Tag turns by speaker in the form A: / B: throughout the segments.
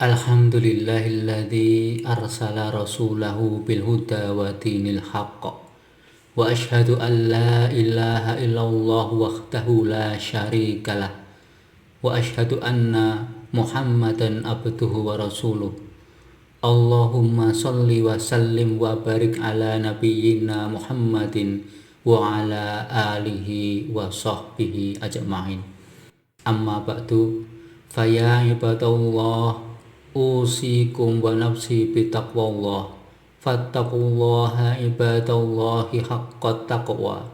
A: Alhamdulillahilladzi arsala rasulahu bil huda wa dinil haqq wa asyhadu an la ilaha illallah wahdahu la syarikalah wa asyhadu anna Muhammadan abduhu wa rasuluh. Allahumma sholli wa sallim wa barik ala nabiyyina Muhammadin wa ala alihi wa sahbihi ajma'in. Amma ba'du, faya ibadallah, usikum wa nafsi bitaqwallah, fattaqullaha ibadallahi haqqa taqwa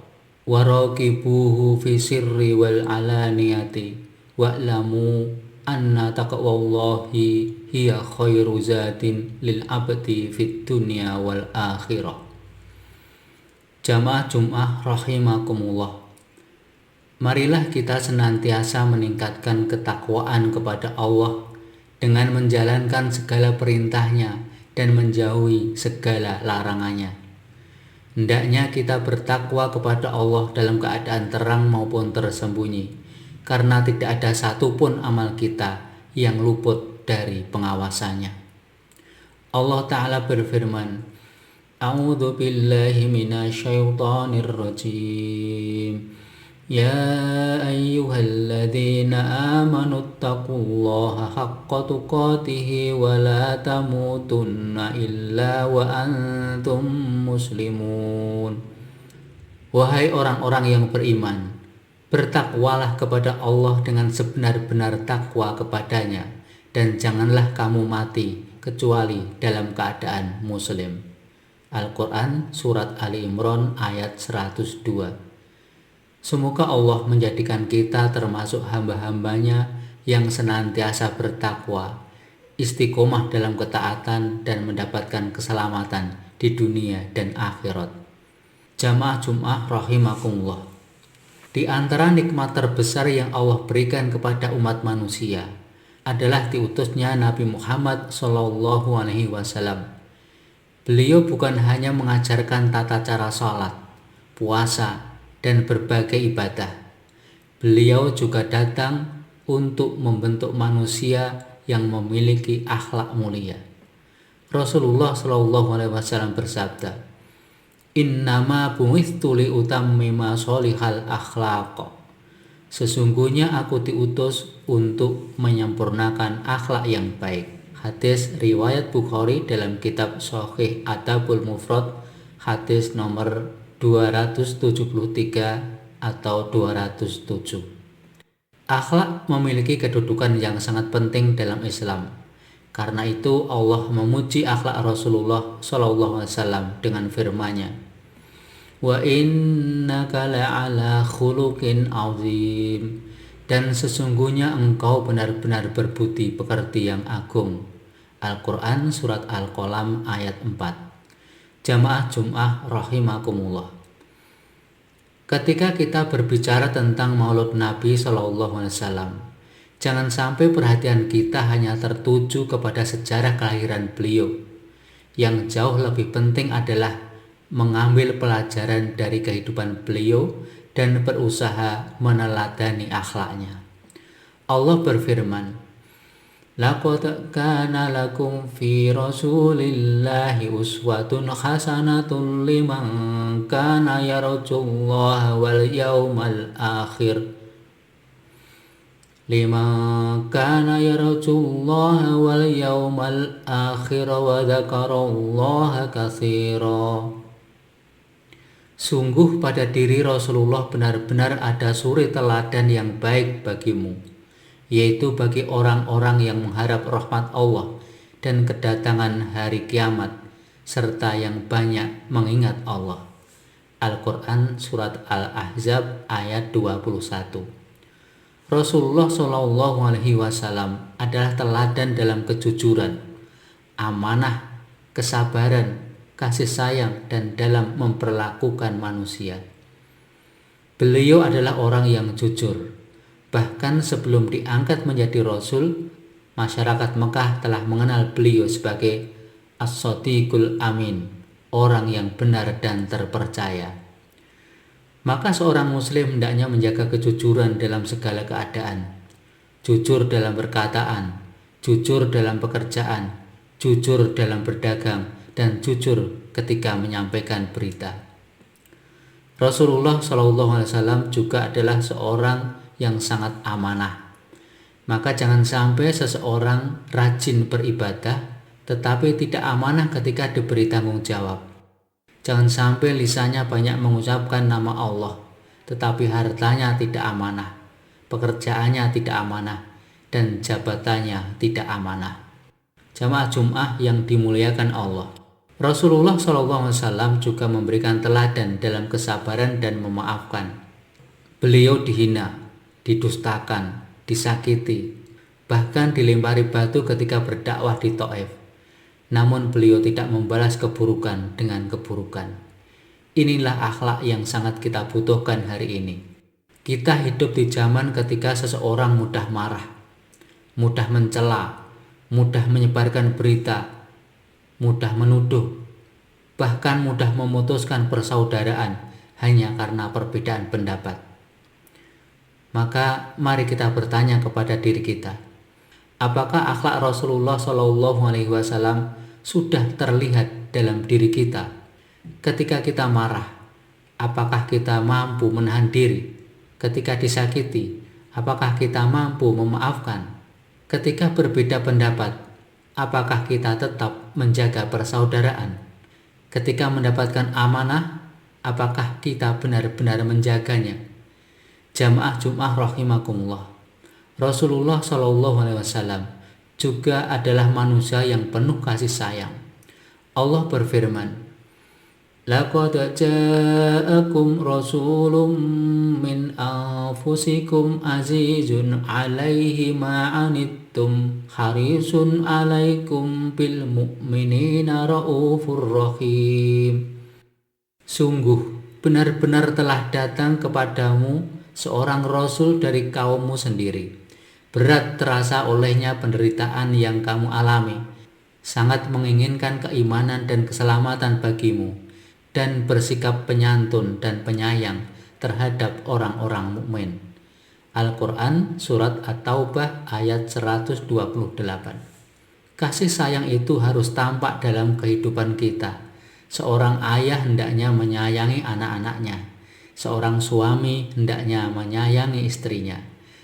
A: wa raqibuhu fi sirri wal alaniyati wa'lamu anna taqwallahi hiya khairu zatin lil abdi fid dunya wal akhirah. Jamaah Jum'ah rahimakumullah, marilah kita senantiasa meningkatkan ketakwaan kepada Allah dengan menjalankan segala perintahnya dan menjauhi segala larangannya. Hendaknya kita bertakwa kepada Allah dalam keadaan terang maupun tersembunyi, karena tidak ada satupun amal kita yang luput dari pengawasannya. Allah Ta'ala berfirman, A'udzu billahi minasyaitonir rajim. Ya ayyuhalladzina amanu taqullaha haqqa tuqatih wa la tamutunna illa wa antum muslimun. Wahai orang-orang yang beriman, bertakwalah kepada Allah dengan sebenar-benar takwa kepadanya, dan janganlah kamu mati kecuali dalam keadaan muslim. Al-Quran Surat Ali Imran ayat 102. Semoga Allah menjadikan kita termasuk hamba-hambanya yang senantiasa bertakwa, istiqomah dalam ketaatan, dan mendapatkan keselamatan di dunia dan akhirat. Jamaah Jum'ah rahimakumullah, di antara nikmat terbesar yang Allah berikan kepada umat manusia adalah diutusnya Nabi Muhammad SAW. Beliau bukan hanya mengajarkan tata cara sholat, puasa, dan berbagai ibadah. Beliau juga datang untuk membentuk manusia yang memiliki akhlak mulia. Rasulullah SAW bersabda, Innama bu'ithtu liutammima sholihal akhlaq. Sesungguhnya aku diutus untuk menyempurnakan akhlak yang baik. Hadis riwayat Bukhari dalam kitab Shahih Adabul Mufrad, hadis nomor 273 atau 207. Akhlak memiliki kedudukan yang sangat penting dalam Islam. Karena itu Allah memuji akhlak Rasulullah SAW dengan firman-Nya, Wa innaka la'ala khuluqin azim. Dan sesungguhnya engkau benar-benar berbudi pekerti yang agung. Al-Quran Surat Al-Qalam ayat 4. Jamaah Jum'ah rahimakumullah, ketika kita berbicara tentang Maulud Nabi SAW, jangan sampai perhatian kita hanya tertuju kepada sejarah kelahiran beliau. Yang jauh lebih penting adalah mengambil pelajaran dari kehidupan beliau dan berusaha meneladani akhlaknya. Allah berfirman, Laqad kana lakum fi rasulillahi uswatun hasanatun liman kana yarjullaha wal yawmal akhir. Liman kana yarjullaha wal yawmal akhir wa dzakarallaha katsira. Sungguh pada diri Rasulullah benar-benar ada suri teladan yang baik bagimu, yaitu bagi orang-orang yang mengharap rahmat Allah dan kedatangan hari kiamat, serta yang banyak mengingat Allah. Al-Quran Surat Al-Ahzab ayat 21. Rasulullah SAW adalah teladan dalam kejujuran, amanah, kesabaran, kasih sayang, dan dalam memperlakukan manusia. Beliau adalah orang yang jujur. Bahkan sebelum diangkat menjadi Rasul, masyarakat Mekah telah mengenal beliau sebagai As-Shadiqul Amin, orang yang benar dan terpercaya. Maka seorang muslim hendaknya menjaga kejujuran dalam segala keadaan, jujur dalam perkataan, jujur dalam pekerjaan, jujur dalam berdagang, dan jujur ketika menyampaikan berita. Rasulullah SAW juga adalah seorang yang sangat amanah. Maka jangan sampai seseorang rajin beribadah tetapi tidak amanah ketika diberi tanggung jawab. Jangan sampai lisannya banyak mengucapkan nama Allah tetapi hartanya tidak amanah, pekerjaannya tidak amanah, dan jabatannya tidak amanah. Jamaah Jum'ah yang dimuliakan Allah, Rasulullah SAW juga memberikan teladan dalam kesabaran dan memaafkan. Beliau dihina, didustakan, disakiti, bahkan dilempari batu ketika berdakwah di Taif. Namun beliau tidak membalas keburukan dengan keburukan. Inilah akhlak yang sangat kita butuhkan hari ini. Kita hidup di zaman ketika seseorang mudah marah, mudah mencela, mudah menyebarkan berita, mudah menuduh, bahkan mudah memutuskan persaudaraan hanya karena perbedaan pendapat. Maka mari kita bertanya kepada diri kita, apakah akhlak Rasulullah SAW sudah terlihat dalam diri kita? Ketika kita marah, apakah kita mampu menahan diri? Ketika disakiti, apakah kita mampu memaafkan? Ketika berbeda pendapat, apakah kita tetap menjaga persaudaraan? Ketika mendapatkan amanah, apakah kita benar-benar menjaganya? Jamaah Jum'ah rahimakumullah, Rasulullah SAW juga adalah manusia yang penuh kasih sayang. Allah berfirman, "Laqad ja'akum rasulun min anfusikum azizun 'alaihi ma 'anittum harisun 'alaikum bil mu'minina raufur rahim." Sungguh benar-benar telah datang kepadamu seorang rasul dari kaummu sendiri. Berat terasa olehnya penderitaan yang kamu alami, sangat menginginkan keimanan dan keselamatan bagimu, dan bersikap penyantun dan penyayang terhadap orang-orang mukmin. Al-Quran Surat At-Taubah ayat 128. Kasih sayang itu harus tampak dalam kehidupan kita. Seorang ayah hendaknya menyayangi anak-anaknya. Seorang suami hendaknya menyayangi istrinya.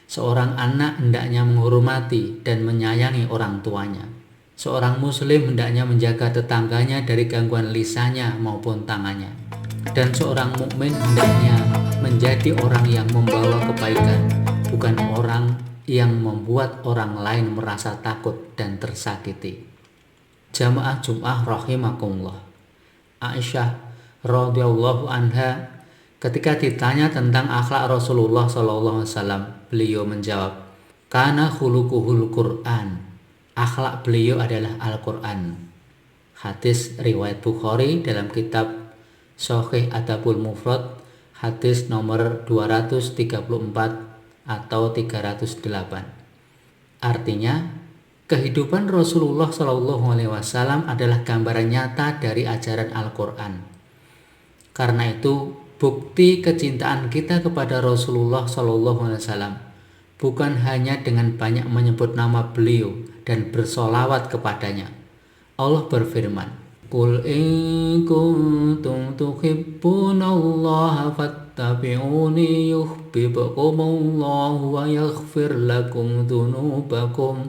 A: Seorang anak hendaknya menghormati dan menyayangi orang tuanya. Seorang muslim hendaknya menjaga tetangganya dari gangguan lisannya maupun tangannya. Dan seorang mukmin hendaknya menjadi orang yang membawa kebaikan, bukan orang yang membuat orang lain merasa takut dan tersakiti. Jamaah Jum'ah rahimakumullah, Aisyah radhiyallahu anha ketika ditanya tentang akhlak Rasulullah SAW, beliau menjawab, "Kana khuluquhul Qur'an." Akhlak beliau adalah Al-Quran. Hadis riwayat Bukhari dalam kitab Sahih Adabul Mufrad, hadis nomor 234 atau 308. Artinya, kehidupan Rasulullah SAW adalah gambaran nyata dari ajaran Al-Quran. Karena itu, bukti kecintaan kita kepada Rasulullah SAW bukan hanya dengan banyak menyebut nama beliau dan bersolawat kepadanya. Allah berfirman, "Qul in kuntum tuhibbunallaha fattabi'uni yuhibbukumullahu wa yaghfir lakum dzunubakum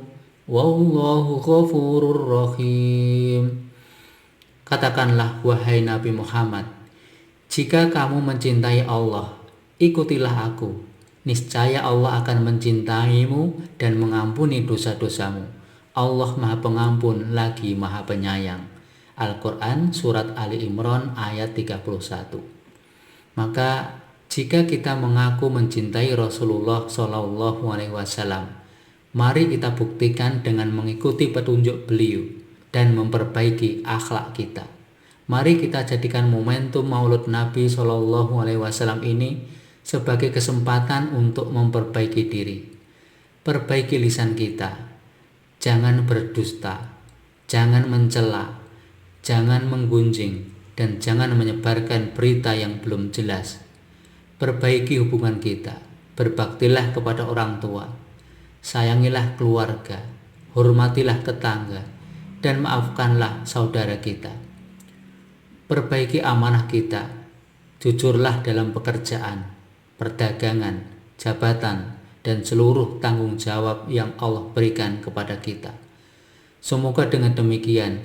A: wallahu ghafurur rahim." Katakanlah, wahai Nabi Muhammad, jika kamu mencintai Allah, ikutilah aku. Niscaya Allah akan mencintaimu dan mengampuni dosa-dosamu. Allah Maha Pengampun lagi Maha Penyayang. Al-Quran Surat Ali Imran ayat 31. Maka jika kita mengaku mencintai Rasulullah SAW, mari kita buktikan dengan mengikuti petunjuk beliau dan memperbaiki akhlak kita. Mari kita jadikan momentum Maulud Nabi SAW ini sebagai kesempatan untuk memperbaiki diri. Perbaiki lisan kita. Jangan berdusta, jangan mencela, jangan menggunjing, dan jangan menyebarkan berita yang belum jelas. Perbaiki hubungan kita. Berbaktilah kepada orang tua. Sayangilah keluarga. hormatilah tetangga, dan maafkanlah saudara kita. Perbaiki amanah kita, jujurlah dalam pekerjaan, perdagangan, jabatan, dan seluruh tanggung jawab yang Allah berikan kepada kita. Semoga dengan demikian,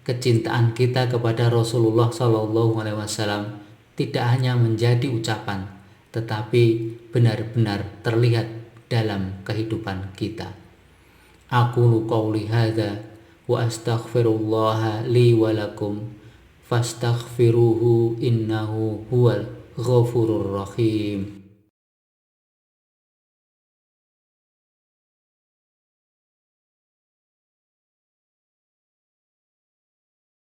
A: kecintaan kita kepada Rasulullah SAW tidak hanya menjadi ucapan, tetapi benar-benar terlihat dalam kehidupan kita. Aqulu qouli hadza wa astaghfirullah li wa lakum fastaghfiruhu innahu huwal ghafurur rahim.